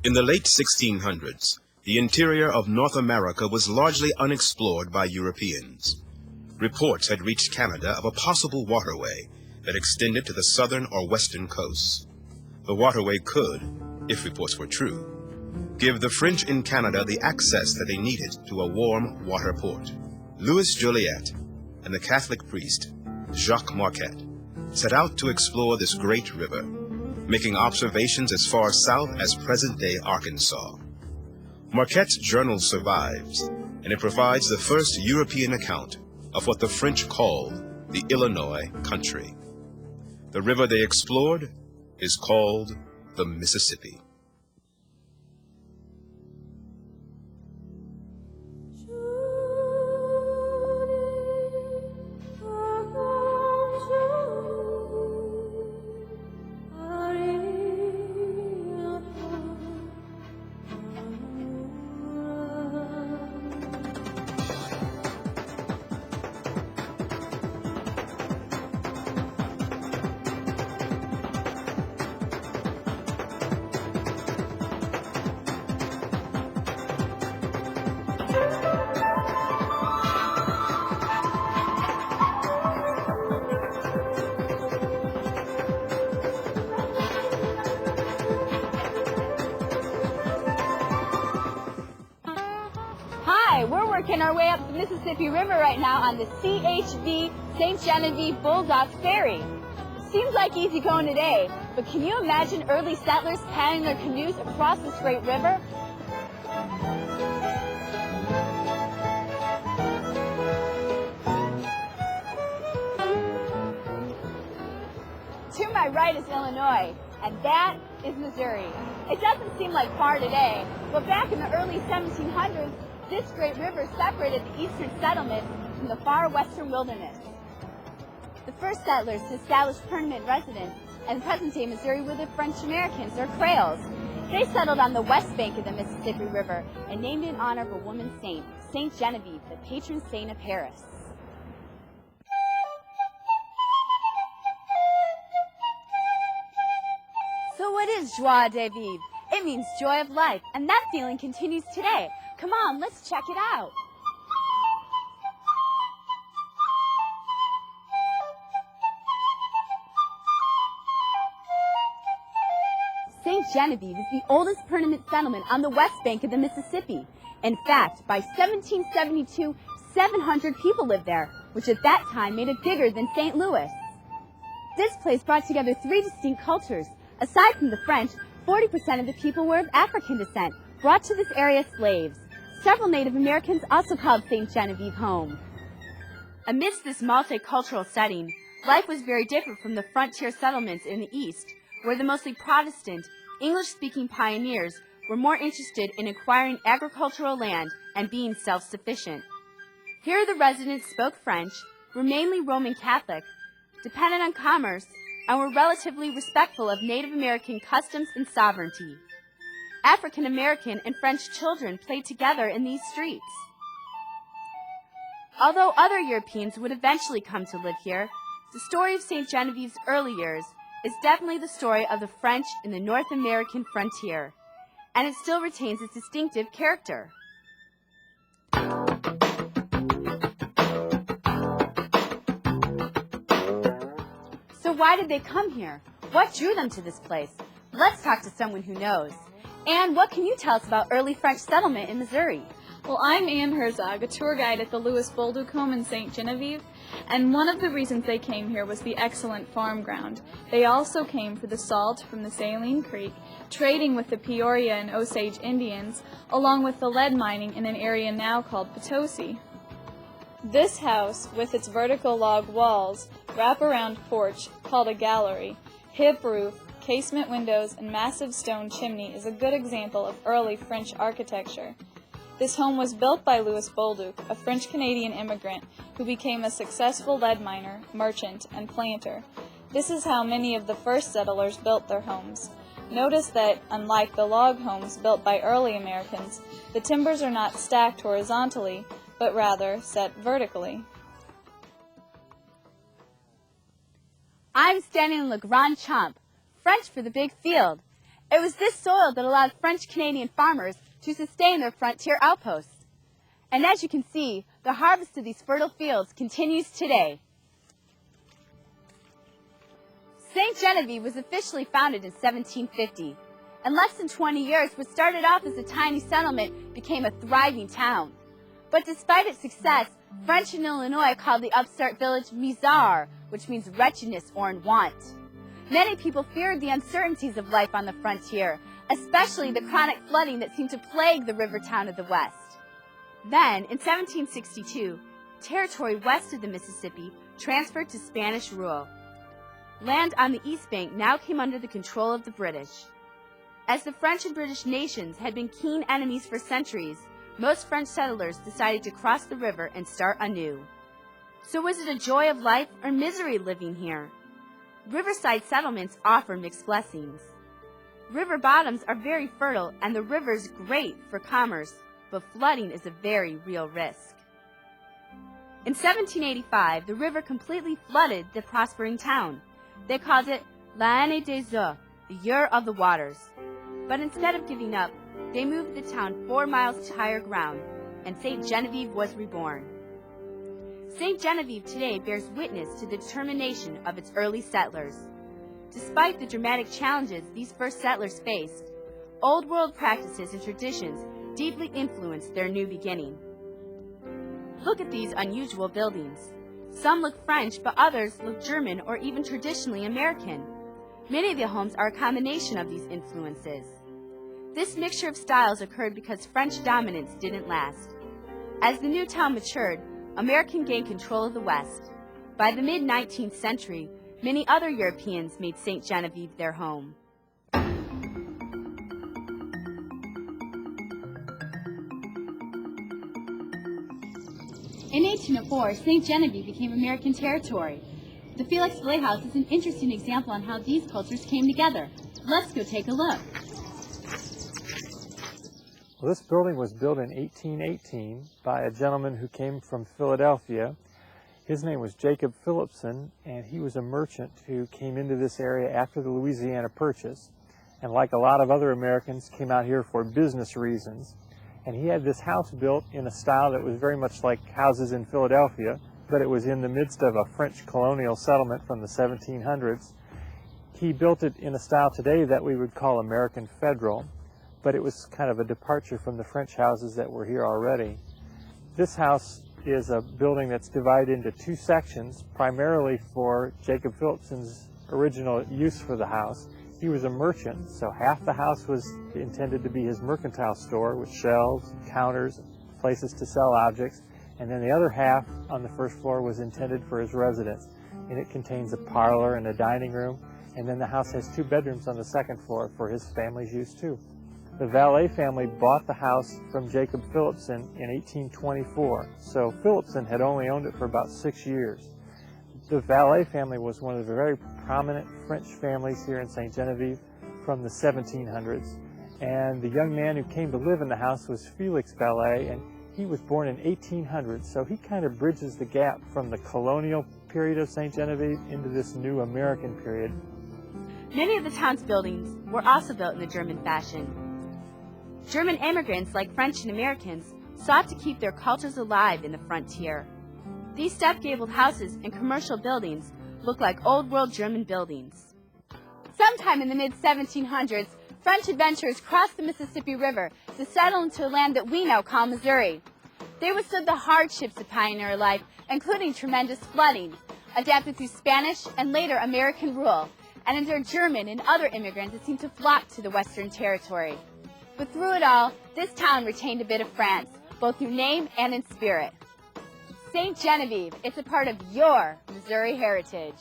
In the late 1600s, the interior of North America was largely unexplored by Europeans. Reports had reached Canada of a possible waterway that extended to the southern or western coasts. The waterway could, if reports were true, give the French in Canada the access that they needed to a warm water port. Louis Joliet and the Catholic priest, Jacques Marquette, set out to explore this great river, making observations as far south as present-day Arkansas. Marquette's journal survives, and it provides the first European account of what the French called the Illinois country. The river they explored is called the Mississippi. We're working our way up the Mississippi River right now on the CHV St. Genevieve Bulldog Ferry. It seems like easy going today, but can you imagine early settlers paddling their canoes across this great river? To my right is Illinois, and that is Missouri. It doesn't seem like far today, but back in the early 1700s, this great river separated the eastern settlements from the far western wilderness. The first settlers to establish permanent residence in present-day Missouri were the French Americans, or Creoles. They settled on the west bank of the Mississippi River and named it in honor of a woman saint, Saint Genevieve, the patron saint of Paris. So what is joie de vivre? It means joy of life, and that feeling continues today. Come on, let's check it out. St. Genevieve is the oldest permanent settlement on the west bank of the Mississippi. In fact, by 1772, 700 people lived there, which at that time made it bigger than St. Louis. This place brought together three distinct cultures. Aside from the French, 40% of the people were of African descent, brought to this area slaves. Several Native Americans also called St. Genevieve home. Amidst this multicultural setting, life was very different from the frontier settlements in the East, where the mostly Protestant, English-speaking pioneers were more interested in acquiring agricultural land and being self-sufficient. Here the residents spoke French, were mainly Roman Catholic, depended on commerce, and were relatively respectful of Native American customs and sovereignty. African American and French children played together in these streets. Although other Europeans would eventually come to live here, the story of St. Genevieve's early years is definitely the story of the French in the North American frontier, and it still retains its distinctive character. So why did they come here? What drew them to this place? Let's talk to someone who knows. Anne, what can you tell us about early French settlement in Missouri? Well, I'm Anne Herzog, a tour guide at the Louis Bolduc home in St. Genevieve, and one of the reasons they came here was the excellent farm ground. They also came for the salt from the Saline Creek, trading with the Peoria and Osage Indians, along with the lead mining in an area now called Potosi. This house, with its vertical log walls, wrap-around porch called a gallery, hip roof, casement windows, and massive stone chimney is a good example of early French architecture. This home was built by Louis Bolduc, a French-Canadian immigrant who became a successful lead miner, merchant, and planter. This is how many of the first settlers built their homes. Notice that, unlike the log homes built by early Americans, the timbers are not stacked horizontally, but rather set vertically. I'm standing in Le Grand Champ, French for the big field. It was this soil that allowed French-Canadian farmers to sustain their frontier outposts. And as you can see, the harvest of these fertile fields continues today. St. Genevieve was officially founded in 1750. In less than 20 years, what started off as a tiny settlement became a thriving town. But despite its success, French in Illinois called the upstart village misère, which means wretchedness or in want. Many people feared the uncertainties of life on the frontier, especially the chronic flooding that seemed to plague the river town of the West. Then, in 1762, territory west of the Mississippi transferred to Spanish rule. Land on the East Bank now came under the control of the British. As the French and British nations had been keen enemies for centuries, most French settlers decided to cross the river and start anew. So was it a joy of life or misery living here? Riverside settlements offer mixed blessings. River bottoms are very fertile and the river's great for commerce, but flooding is a very real risk. In 1785, the river completely flooded the prospering town. They called it l'année des eaux, the year of the waters. But instead of giving up, they moved the town 4 miles to higher ground, and St. Genevieve was reborn. St. Genevieve today bears witness to the determination of its early settlers. Despite the dramatic challenges these first settlers faced, old world practices and traditions deeply influenced their new beginning. Look at these unusual buildings. Some look French, but others look German or even traditionally American. Many of the homes are a combination of these influences. This mixture of styles occurred because French dominance didn't last. As the new town matured, American gained control of the West. By the mid-19th century, many other Europeans made St. Genevieve their home. In 1804, St. Genevieve became American territory. The Felix Playhouse is an interesting example on how these cultures came together. Let's go take a look. Well, this building was built in 1818 by a gentleman who came from Philadelphia. His name was Jacob Phillipson, and he was a merchant who came into this area after the Louisiana Purchase, and like a lot of other Americans, came out here for business reasons. And he had this house built in a style that was very much like houses in Philadelphia, but it was in the midst of a French colonial settlement from the 1700s. He built it in a style today that we would call American Federal, but it was kind of a departure from the French houses that were here already. This house is a building that's divided into 2 sections, primarily for Jacob Phillipson's original use for the house. He was a merchant, so half the house was intended to be his mercantile store with shelves, counters, places to sell objects, and then the other half on the first floor was intended for his residence. And it contains a parlor and a dining room, and then the house has 2 bedrooms on the second floor for his family's use too. The Valet family bought the house from Jacob Phillipson in 1824, so Phillipson had only owned it for about 6 years. The Valet family was one of the very prominent French families here in St. Genevieve from the 1700s, and the young man who came to live in the house was Felix Valet, and he was born in 1800, so he kind of bridges the gap from the colonial period of St. Genevieve into this new American period. Many of the town's buildings were also built in the German fashion. German immigrants, like French and Americans, sought to keep their cultures alive in the frontier. These step-gabled houses and commercial buildings look like old-world German buildings. Sometime in the mid-1700s, French adventurers crossed the Mississippi River to settle into a land that we now call Missouri. They withstood the hardships of pioneer life, including tremendous flooding, adapted through Spanish and later American rule, and endured German and other immigrants that seemed to flock to the Western Territory. But through it all, this town retained a bit of France, both through name and in spirit. St. Genevieve, it's a part of your Missouri heritage.